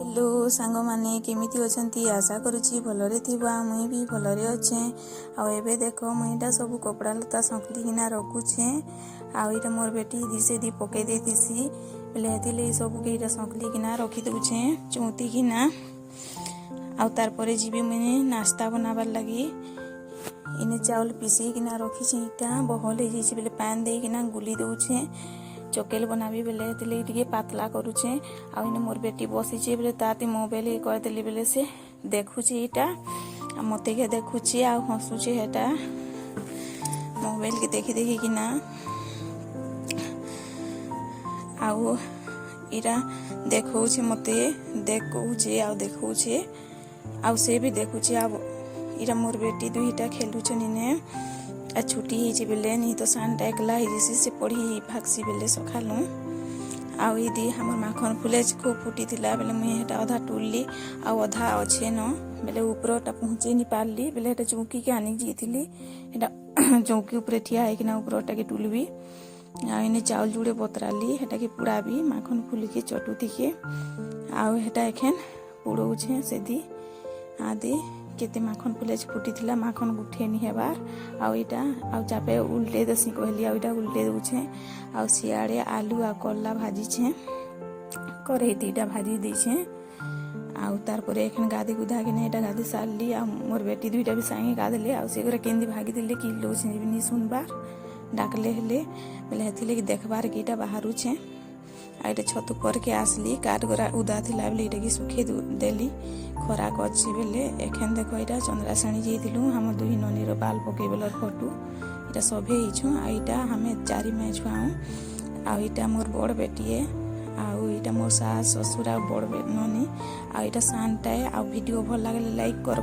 Hello सांग माने केमिति अछंती आशा करुची भलरे थिबा मुई भी भलरे अच्छे आ एबे देखो मुईटा सब कपड़ा लता संकली किना रखुछे आ इटा मोर बेटी दिसे दी पके देतिसी बेले हेतिले सब के इटा संकली किना रखी दउछे चौती किना आ तार परे जीबी मुई नाश्ता बनाबार लगी इने चावल पीसी किना रखी छे इटा बहल हे जेछि बेले पान दे किना गुली दउछे चोकेल बनाबी बेले हेतिले टिके पातला करूछे आ इने मोर बेटी बसीछे बेले ताते मोबाइल कर देली बेले से देखुछे इटा आ मते के देखुछे आ हसुछे हेटा मोबाइल के देखि देखि किना आउ इरा देखौछे मते देखौछे आ देखौछे आ से भी देखुछे आ इरा मोर बेटी दुईटा खेलुछे निने आ छुट्टी ही बेले नहीं तो सानटा एकला ही से पढ़ी भागसी बेले सखालु आउ इदी हमर माखन फुले खूब फुटी थिला बेले मुई हेटा अधा टुल्ली आ अधा अच्छे न बेले ऊपरटा पहुँचे नहीं पारली बेले हेटा चौकी के आनी जाइथिली हेटा चौकी ऊपर ठिया है कि ऊपरटा के टुलबी आ इने चावल जुड़े बतराली हेटा के पुड़ाबी माखन फुल के चटुती के आउ हेटा एखन पुड़ौछे सेदी आदि केते माखन फुलेज फुटी थिला माखन गुठेनी हेबार आ इटा आ चापे उल्टे दसी कहली आ इटा उल्टे दउछे आ सियाड़े आलू आ करला भाजी छे करे तीटा भाजी दैछे आ तार परे एखन गादी गुधा के नेटा गादी सारली आ मोर बेटी दुईटा भी संगे गादले आ से केंदी भागी दिले कि लो छे नि सुनबार डाकले हेले बेले हेथिले कि देखबार कि इटा बाहरु छे आ इटा छत पर के आसली काट गोरा उदा थिला बेले इटा कि सुखे देली खराक अच्छी बेले एखन देखो इटा चंद्रासाणी जाइलु हम दुई ननीर बाल पके बेलर फोटो इटा सभे हिछु आ इटा हमें चारि माय छुआऊ आ इटा मोर बड़ बेटीए आ इटा मोर सास ससुर आ बड़ ननी आ इटा सानटाए आ वीडियो भल लागले लाइक कर।